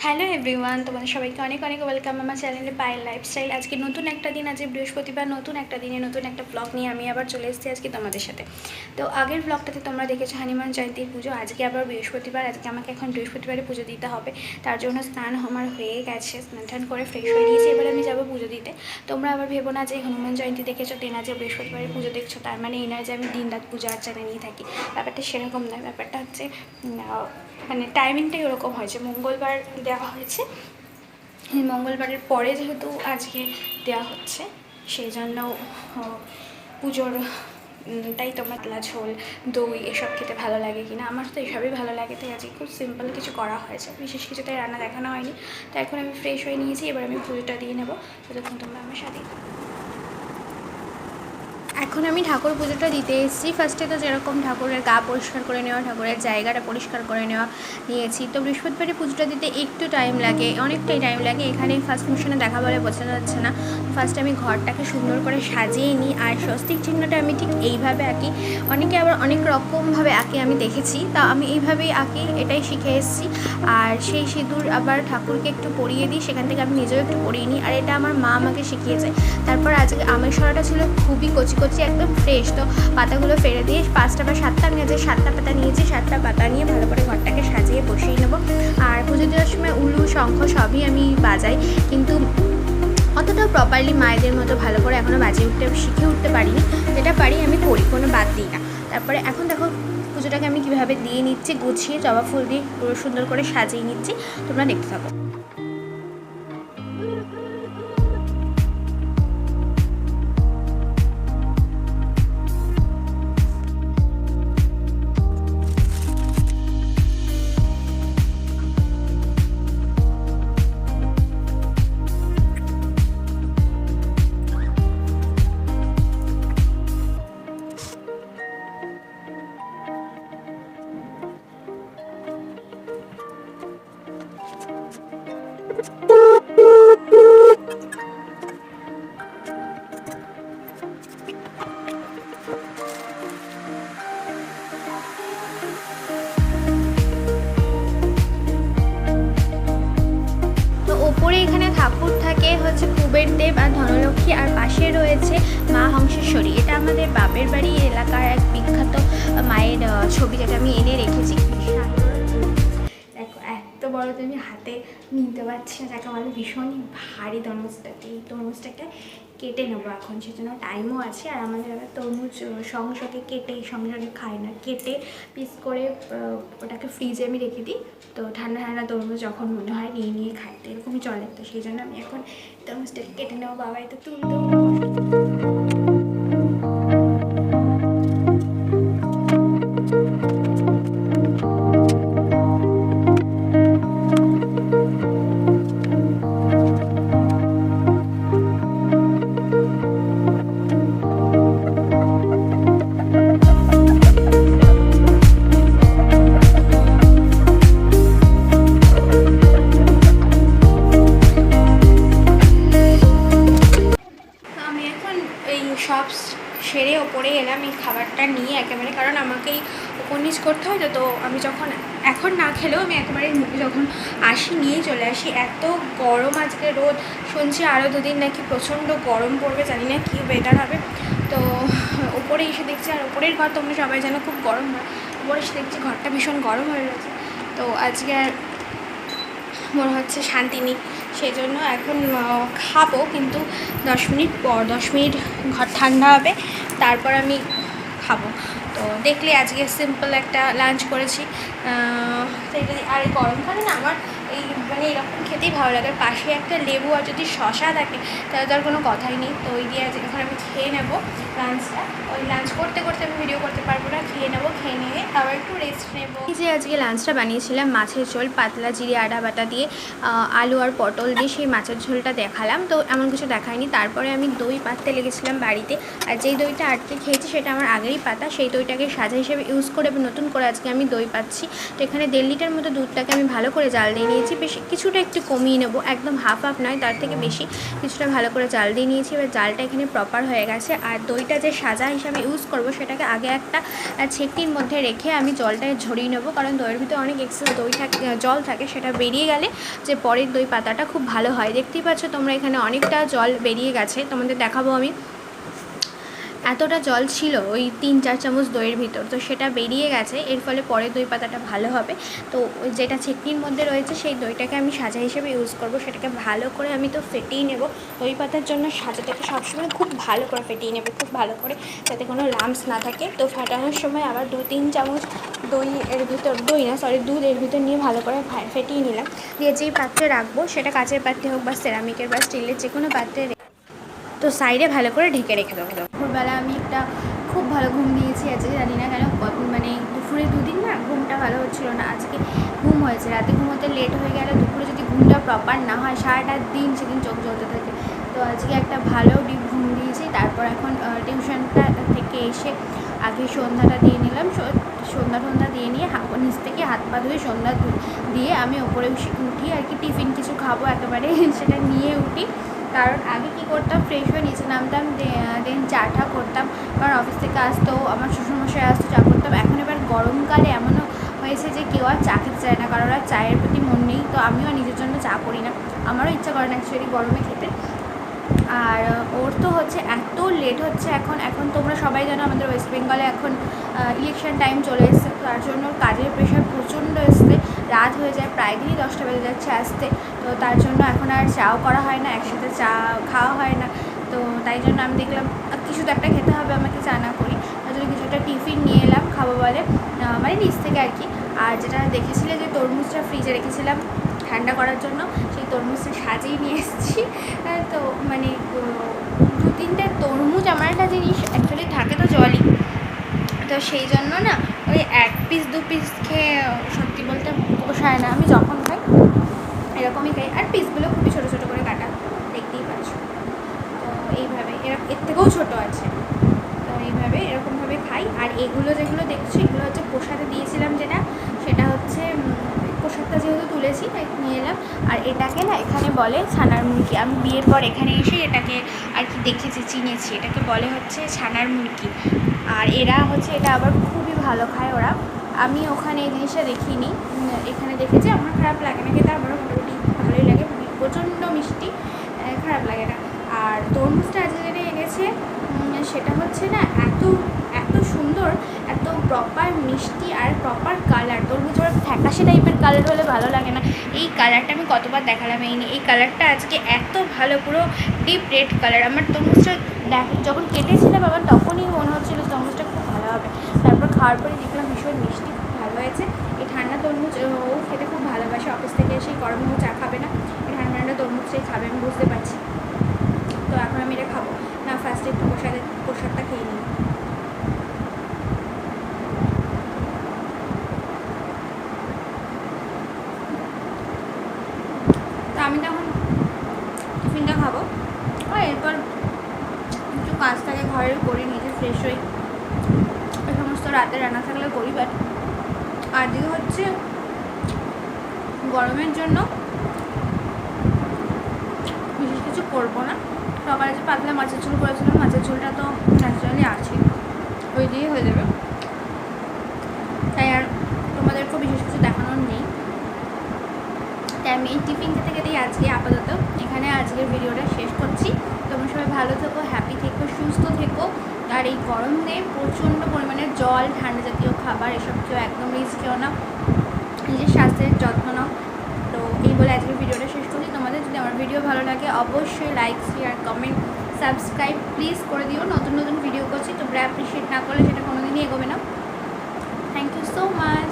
Hello everyone, তোমাদের সবাইকে অনেক অনেক ওয়েলকাম আমার চ্যানেলে পায়েল লাইফস্টাইল। আজকে নতুন একটা দিন, আজকে বৃহস্পতিবার, নতুন একটা দিনে নতুন একটা ব্লগ নিয়ে আমি আবার চলে এসেছি আজকে তোমাদের সাথে। তো আগের ব্লগটাতে তোমরা দেখেছো হনুমান জয়ন্তীর পুজো, আজকে আবার বৃহস্পতিবার, আজকে আমাকে এখন বৃহস্পতিবারে পুজো দিতে হবে। তার জন্য স্নান আমার হয়ে গেছে, স্নান টান করে ফ্রেশ হয়ে নিয়েছি, এবার আমি যাবো পুজো দিতে। তোমরা আবার ভেবো না যে হনুমান জয়ন্তী দেখেছো তেনা যে বৃহস্পতিবারে পুজো দেখছো, তার মানে এই নয় যে আমি দিন রাত পূজা অর্চনা নিয়ে থাকি। ব্যাপারটা সেরকম নয়, ব্যাপারটা হচ্ছে মানে টাইমিংটাই ওরকম হয়েছে। মঙ্গলবার দেওয়া হয়েছে, মঙ্গলবারের পরে যেহেতু আজকে দেওয়া হচ্ছে, সেই জন্য পুজোর তাই তোমার পাতলা ঝোল, দই এসব খেতে ভালো লাগে কিনা, আমার তো এসবই ভালো লাগে। তাই আজকে খুব সিম্পল কিছু করা হয়েছে, বিশেষ কিছু তাই রান্না দেখানো হয়নি। তো এখন আমি ফ্রেশ হয়ে নিয়েছি, এবার আমি পুজোটা দিয়ে নেবো। ততক্ষণ তোমরা আমার সাথে। এখন আমি ঠাকুর পুজোটা দিতে এসেছি। ফার্স্টে তো যেরকম ঠাকুরের গা পরিষ্কার করে নেওয়া, ঠাকুরের জায়গাটা পরিষ্কার করে নেওয়া নিয়েছি। তো বৃহস্পতিবারে পুজোটা দিতে একটু টাইম লাগে, অনেকটাই টাইম লাগে। এখানে ফার্স্ট মোশনে দেখা বলে বোঝানো যাচ্ছে না। ফার্স্টে আমি ঘরটাকে সুন্দর করে সাজিয়ে নিই, আর স্বস্তিক চিহ্নটা আমি ঠিক এইভাবে আঁকি। অনেকে আবার অনেক রকমভাবে আঁকে আমি দেখেছি, তা আমি এইভাবেই আঁকি, এটাই শিখে এসেছি। আর সেই সিঁদুর আবার ঠাকুরকে একটু পরিয়ে দিই, সেখান থেকে আমি নিজেও একটু পরিয়ে নিই, আর এটা আমার মা আমাকে শিখিয়েছে। তারপর আজকে আমের সরাটা ছিল খুবই কচি কচি, একদম ফ্রেশ। তো পাতাগুলো ফেলে দিয়ে 5টা বা 7টা, আমি আজকে 7টা পাতা নিয়েছি। 7টা পাতা নিয়ে ভালো করে ঘরটাকে সাজিয়ে বসিয়ে নেবো। আর পুজো দেওয়ার সময় উলু শঙ্খ সবই আমি বাজাই, কিন্তু অতটা প্রপারলি মায়েদের মতো ভালো করে এখনও বাজিয়ে শিখে উঠতে পারিনি। যেটা পারি আমি করি, কোনো বাদ দিই না। তারপরে এখন দেখো পুজোটাকে আমি কীভাবে দিয়ে নিচ্ছি, গুছিয়ে জবা ফুল দিয়ে পুরো সুন্দর করে সাজিয়ে নিচ্ছি, তোমরা দেখতে থাকো। ওপরে এখানে ঠাকুর থাকে হচ্ছে কুবের দেব আর ধনলক্ষ্মী, আর পাশে রয়েছে মা হংসেশ্বরী। এটা আমাদের বাপের বাড়ি এলাকার এক বিখ্যাত মায়ের ছবি, যেটা আমি এনে রেখেছি। দেখো এত বড় তো আমি হাতে নিতে পারছি না, যাকে বলে ভীষণই ভারী তরমুজটাকে। এই তরমুজটাকে কেটে নেবো এখন, সেজন্য টাইমও আছে। আর আমাদের আবার তরমুজ সংসকে কেটে, সংসকে খায় না, কেটে পিস করে ওটাকে ফ্রিজে আমি রেখে দিই। তো ঠান্ডা ঠান্ডা তরমুজ যখন মনে হয় নিয়ে নিয়ে খাই, তো এরকমই চলে। তো সেই জন্য আমি এখন তরমুজটাকে কেটে নেবো, বাবা এটা তুলতেও। সব সেরে ওপরে এলাম এই খাবারটা নিয়ে একেবারে, কারণ আমাকেই ওপর নিচ করতে হয়। তো আমি যখন এখন না খেলেও আমি একেবারে যখন আসি নিয়েই চলে আসি। এত গরম আজকে, রোদ শুনছি আরও 2 দিন নাকি প্রচণ্ড গরম পড়বে, জানি না কী ওয়েদার হবে। তো ওপরে এসে দেখছি, আর ওপরের ঘর তোমরা সবাই জানো খুব গরম হয়, ওপরে এসে দেখছি ঘরটা ভীষণ গরম হয়ে রয়েছে। তো আজকে আর মনে হচ্ছে শান্তি নেই, সেই জন্য এখন খাবো, কিন্তু 10 মিনিট পর, 10 মিনিট ঘর ঠান্ডা হবে, তারপর আমি খাবো। তো দেখলে আজকে সিম্পল একটা লাঞ্চ করেছি। সেটা আর গরমকালে না আমার এই মানে এরকম খেতেই ভালো লাগে। পাশে একটা লেবু আর যদি শশা থাকে তাহলে তো আর কোনো কথাই নেই। তো ওই দিয়ে আজকে এখন আমি খেয়ে নেবো লাঞ্চটা। ওই লাঞ্চ করতে করতে আমি ভিডিও করতে পারবো না, খেয়ে নেবো, খেয়ে নিয়ে আবার একটু রেস্ট নেবো। এই যে আজকে লাঞ্চটা বানিয়েছিলাম মাছের ঝোল, পাতলা জিরে আদা বাটা দিয়ে, আলু আর পটল দিয়ে সেই মাছের ঝোলটা দেখালাম। তো এমন কিছু দেখায়নি। তারপরে আমি দই পাততে লেগেছিলাম বাড়িতে, আর যেই দইটা আটকে খেয়েছি সেটা আমার আগেরই পাতা, সেই দইটাকে সাজা হিসেবে ইউজ করে নতুন করে আজকে আমি দই পাচ্ছি। তো এখানে 1.5 লিটার মতো দুধটাকে আমি ভালো করে জাল দিয়ে নিয়েছি। নিয়েছি, বেশি কিছুটা একটু কমিয়ে নেব, একদম হাফ নয়, তার থেকে বেশি কিছুটা ভালো করে জাল দিয়ে নিয়েছি। এবার জালটা এখানে প্রপার হয়ে গেছে। আর দইটা যে সাজা হিসাবে ইউজ করব সেটাকে আগে একটা ছেঁকনির মধ্যে রেখে আমি জলটা ঝরিয়ে নেবো, কারণ দইয়ের ভিতরে অনেক এক্সেস দই থাকে, জল থাকে, সেটা বেরিয়ে গেলে যে পরের দই পাতাটা খুব ভালো হয়। দেখতেই পাচ্ছ তোমরা এখানে অনেকটা জল বেরিয়ে গেছে, তোমাদের দেখাবো আমি। এতটা জল ছিল ওই 3-4 চামচ দইয়ের ভিতর, তো সেটা বেরিয়ে গেছে, এর ফলে পরে দই পাতাটা ভালো হবে। তো ওই যেটা ছেঁকনির মধ্যে রয়েছে সেই দইটাকে আমি সাজা হিসেবে ইউজ করব, সেটাকে ভালো করে আমি তো ফেটিয়ে নেব। দই পাতার জন্য সাজাটাকে সবসময় খুব ভালো করে ফেটিয়ে নেব, খুব ভালো করে, যাতে কোনো লাম্পস না থাকে। তো ফাটানোর সময় আবার 2-3 চামচ দুধ এর ভিতর নিয়ে ভালো করে ফেটিয়ে নিলাম। দিয়ে যেই পাত্রে রাখবো, সেটা কাচের পাত্রে হোক বা সেরামিকের বা স্টিলের যে কোনো পাত্রে, তো সাইডে ভালো করে ঢেকে রেখে দেবো। দুপুরবেলা আমি একটা খুব ভালো ঘুম দিয়েছি আজকে, জানি না কেন, মানে দুপুরে দুদিন না ঘুমটা ভালো হচ্ছিলো না, আজকে ঘুম হয়েছে। রাতে ঘুমোতে লেট হয়ে গেলে দুপুরে যদি ঘুমটা প্রপার না হয় সারাটা দিন সেদিন চোখ জ্বলতে থাকে। তো আজকে একটা ভালো ডিপ ঘুম দিয়েছি। তারপর এখন টিউশনটা থেকে এসে আগে সন্ধ্যাটা দিয়ে নিলাম, সন্ধ্যা দিয়ে নিয়ে নিচ থেকে হাত পা ধুয়ে সন্ধ্যা দিয়ে আমি ওপরে উঠি আর কি, টিফিন কিছু খাবো একেবারে সেটা নিয়ে উঠি। কারণ আগে কী করতাম, ফ্রেশ হয়ে নিচে নামতাম, দেন চাটা করতাম, কারণ অফিস থেকে আসতো, আমার শ্বশুরমশাই আসতো, চা করতাম। এখন এবার গরমকালে এমনও হয়েছে যে কেউ আর চা খেতে চায় না, কারোর আর চায়ের প্রতি মন নেই। তো আমিও নিজের জন্য চা করি না, আমারও ইচ্ছা করে না অ্যাকচুয়ালি গরমে খেতে। আর ওর তো হচ্ছে এত লেট হচ্ছে এখন তোমরা সবাই জানো আমাদের ওয়েস্ট বেঙ্গলে এখন ইলেকশন টাইম চলে এসছে, তার জন্য কাজের প্রেশার প্রচণ্ড এসছে, রাত হয়ে যায়, প্রায় দিনই 10টা বেজে যাচ্ছে আসতে। তো তার জন্য এখন আর চাও করা হয় না, একসাথে চা খাওয়া হয় না। তো তাই জন্য আমি দেখলাম কিছু তো একটা খেতে হবে আমাকে, চা না করি, তার জন্য কিছু একটা টিফিন নিয়ে এলাম খাবো বলে, মানে নিচ থেকে আর কি। আর যেটা দেখেছিলে যে তরমুজটা ফ্রিজে রেখেছিলাম ঠান্ডা করার জন্য, সেই তরমুজটা সাজিয়ে নিয়ে এসেছি। তো মানে 2-3টে তরমুজ, আমার একটা জিনিস অ্যাকচুয়ালি থাকে তো জলই, তো সেই জন্য না ওই 1 পিস 2 পিস খেয়ে সত্যি বলতে পোষায় না। আমি যখন খাই এরকমই খাই, আর পিসগুলো খুবই ছোটো ছোটো করে কাটা, দেখতেই পাচ্ছ। তো এইভাবে এর থেকেও ছোটো আছে, তো এইভাবে এরকমভাবে খাই। আর এগুলো যেগুলো দেখছো এগুলো হচ্ছে প্রসাদে দিয়েছিলাম, যেটা সেটা হচ্ছে প্রসাদটা যেহেতু তুলেছি তাই নিয়ে এলাম। আর এটাকে না এখানে বলে ছানার মুরগি, আমি বিয়ের পর এখানে এসে এটাকে আর কি দেখেছি, চিনেছি, এটাকে বলে হচ্ছে ছানার মুরগি। আর এরা হচ্ছে এটা আবার খুবই ভালো খায় ওরা, আমি ওখানে এই জিনিসটা দেখিনি, এখানে দেখেছি। আমার খারাপ লাগে না খেতে, আমারও মোটামুটি ভালোই লাগে, প্রচণ্ড মিষ্টি, খারাপ লাগে না। আর তরমুজটা আজকে যেটা এনেছে সেটা হচ্ছে না এত এত সুন্দর, এত প্রপার মিষ্টি আর প্রপার কালার। তরমুজ ওরা ফ্যাকাশে টাইপের কালার হলে ভালো লাগে না, এই কালারটা আমি কতবার দেখালাম, এই কালারটা আজকে এত ভালো, পুরো ডিপ রেড কালার। আমার তরমুজটা যখন কেটেছিলাম আমার তখনই মনে হচ্ছিলো তরমুজটা খুব ভালো হবে, তারপর খাওয়ার পরে দেখলাম ভীষণ মিষ্টি, খুব ভালো হয়েছে। এই ঠান্ডা তরমুজ ও খেতে খুব ভালোবাসে, অফিস থেকে এসে গরমে ও চা খাবে না, এই ঠান্ডা ঠান্ডা তরমুজটাই খাবে, আমি বুঝতে পারছি। তো এখন আমি এটা খাবো না, ফার্স্টে একটু প্রসাদটা খেয়ে নিই। তো আমি তখন টিফিনটা খাবো, আর এরপর একটু কাজ থাকে ঘরের করি, নিজে ফ্রেশ হই, এই সমস্ত রাতে রান্না থাকলে করি। বাট আজকে হচ্ছে গরমের জন্য বিশেষ কিছু করবো না। সকালে যে পাতলা মাছের ঝোল করেছিলাম, মাছের ঝোলটা তো ন্যাচারালি আছে, ওই দিয়েই হয়ে যাবে, তাই আর তোমাদেরকেও বিশেষ কিছু দেখানোর নেই। তাই আমি এই টিফিন খেতে খেতেই আজকে আপাতত এখানে আজকের ভিডিওটা শেষ করছি। তোমরা সবাই ভালো থেকো, হ্যাপি থেকো, সুস্থ থেকো। আর এই গরমে প্রচণ্ড পরিমাণে জল, ঠান্ডা জাতীয় খাবার এসব কেউ একদম রিস্ক খেও না, নিজের স্বাস্থ্যের যত্ন নাও। তো এই বলে আজকের ভিডিওটা শেষ করছি। তোমাদের যদি আমার ভিডিও ভালো লাগে অবশ্যই like, share, comment, subscribe please করে দিও। নতুন নতুন ভিডিও করছি, তোমরা অ্যাপ্রিসিয়েট না করলে সেটা কোনোদিনই এগোবে না। Thank you so much.